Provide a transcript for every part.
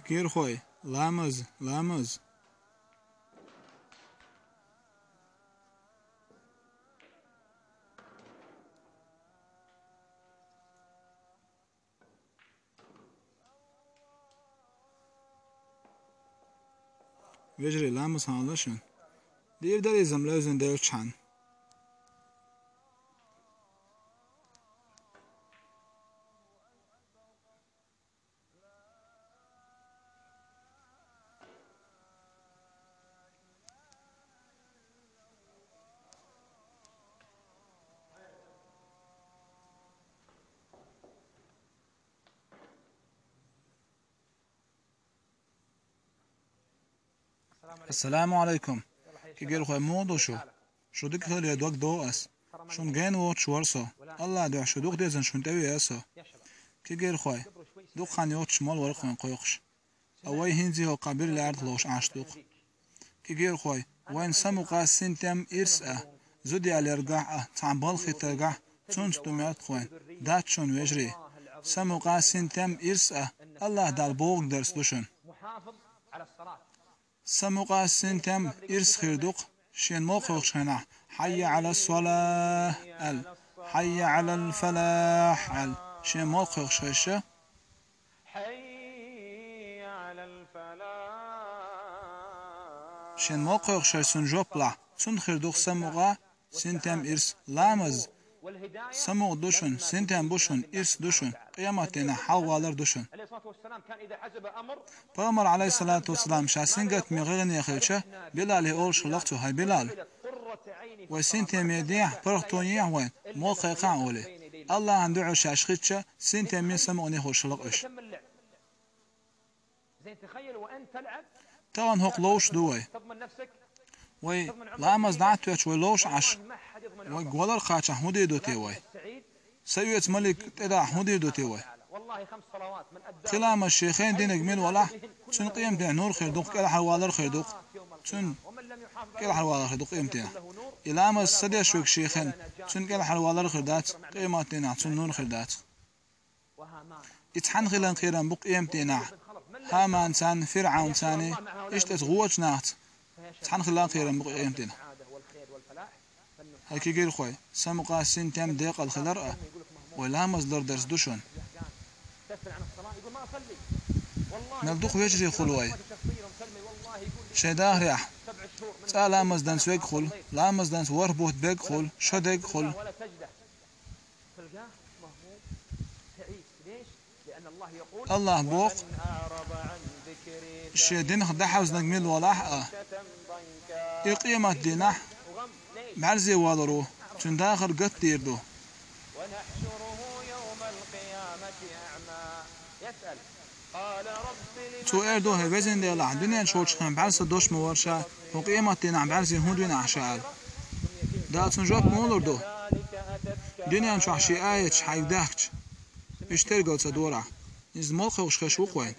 كير خوي لامز لامز وجري لامز هالشن دير داري زملازن دير چان السلام عليكم كيجير خوي مودو شو ديك هل يدوك دو اس شون جين ووت شورسو الله دع شو دوك ديزن شون تبي اسو كيجير خوي دوك خان يوت شمال ورق من قيقش اوي هنزي هو قبل لارد لوش عاشتوق كيجير خوي وين سمو قاسين تم إرسأ زودي على رجع تعبال خيترجع تونستميات خوين دات شون وجري سمو قاسين تم إرسأ الله دار بوق درس دوشن سموقا سنتم إرس خيردوق شين موقع شنا حي على الصلاة حي على الفلاح شين موقع شيشة حي على الفلاح شين موقع شيسون جوبلا سن خيردوق سموقا سنتم إرس لامز سمو دوشن سنتم بوشن إرس دوشن قيامتنا حوالر دوشن فأمر عليه الصلاة والسلام شاسنجت مغيرن يخلشه بلال هول شلقته هاي بلال وسنتم يديع فرقتونيع وين موقع قاولي الله عنده شاشخيتشه سنتم يسمعني هول شلقش طبعا هوق لوش دوي وي لامز دعت ويش ولوش عش وي قولر قاچ احمدي دوتي وي سيوت ملك تدا احمدي دوتي وي خلام الشيخين دين جميل ولا شن قيم دين نور خير دوق كلا حوالر خير دوق شن كلا حوالر خير دوق قيمتنا إلام السدي شوك شيخين شن كلا حوالر خير دات قيمتنا شن نور خير دات يتحن خلان خيرا بق قيمتنا هامان سان فرعون ثاني اشتت غوش نات تحن خلان خيرا بق قيمتنا هاي كيجير خوي سمقا سنتم ديق الخلرأ ولا مصدر درس دوشون نبدوخ يجري خلوي شيداه ريح تا لامز دانس ويق خل لامز دانس وربوت بيق خل شدق خل الله بوق الشيدين خدحوز نجميل ولاح يقيمت دينح معرزي والرو تن داخل قد ديردو تو اردو هبزن دي الله دنيا شوش خان بعرس دوش مورشا وقيمتي نعم بعرسي هون دون عشال دا تنجوب مولردو دنيا شو حشي آية حيك داكش اشترقوا تدورا إذ مال خوش خشوق وين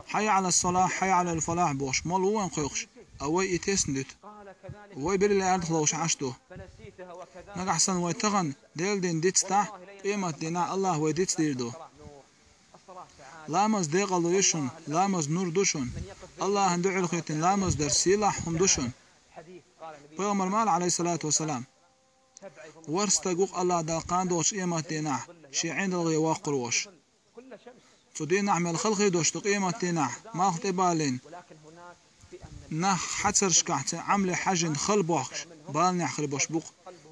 حي على الصلاة حي على الفلاح بوش مال وين خوش أوي إتسندت وي بلي الأرض خلوش عشتو نق أحسن وي تغن ديل دين ديتستا قيمة دينا الله وي ديتس ديردو لامز ديقلو يشن لامز نور دوشن الله هندعو الخيتن لامز در سيلاح هم دوشن بيغمر مال عليه الصلاة والسلام ورستقوق الله دا قاندوش قيمة دينا شي عند الغي واقروش تدين نعمل خلقي دوش قيمة دينا ما اختبالين نح حتر شكعت عمل حجن خلبوخش بالنع خلبوش بوق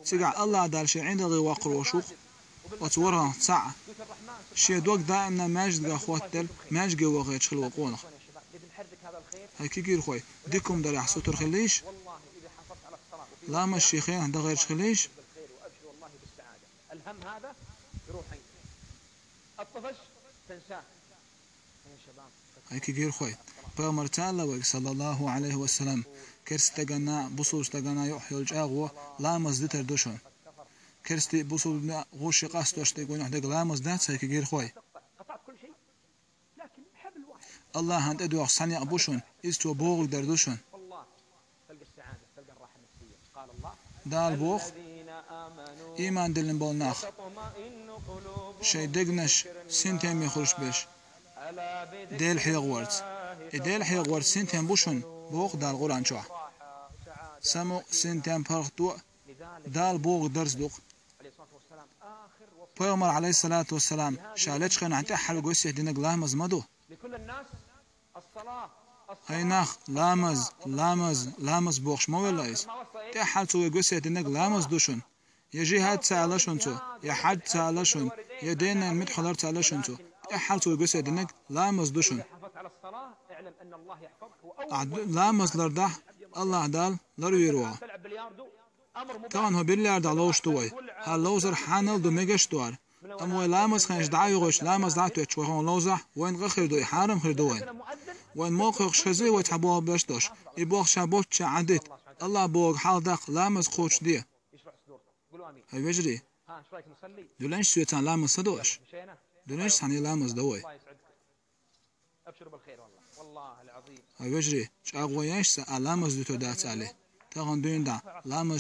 تقع الله دار شي عند الغي واقروشوق وتورها ساعة شي دوق دائما ماجد اخواتل ماجد وغيتش خلو قونخ هاي كيجير خوي ديكم دار يحسو ترخليش لا ما الشيخين عند غير خليش الهم هذا يروح الطفش تنساه يا شباب هاي كيجير خوي بامر تعالى صلى الله عليه وسلم كرستغنا بوسوس تغنا يحيى الجاغو لا مزدتر دوشون كرستي بوصل غوش قاستوش تقول نحن لامز دات هيك غير خوي الله هند ادو صنيع بوشون استو بوغل دردوشون دال بوغ ايمان دلن بولناخ شي دغنش سنتم يخرج بش ديل حيغ ورد ديل حيغ ورد سنتين بوشن بوق دال قرآن شوع سمو سنتين فرق دو دال بوق درس دوق پیغمبر علیه الصلاة والسلام شالش خن عن تحل قوسي دينك لامز مدو هاي ناخ لامز بوخش مو ولايس تحل سوى قوسي دينك لامز دوشن يجي هاد سالشون تو يا حد سالشون يا دينا المدحلر سالشون تو تحل سوى قوسي دينك لامز دوشن لامز لرده الله دال لرويروا كان هو بيليارد على وشتوي هاللوزر حانل دو ميجش دوار أموي لامز خنش دعايغوش لامز دعتو يتشوهون لوزح وين غخر دو يحارم خير دوين وين موقع خشزي ويتحبوها بشتوش يبوغ شابوت شعدت الله بوغ حال داق لامز خوش دي هاي وجري دولنش سويتان لامز صدوش دولنش سعني لامز دوي هاي وجري شاقوينش سأ لامز دوتو دات عليه تاغن دوين دا لامز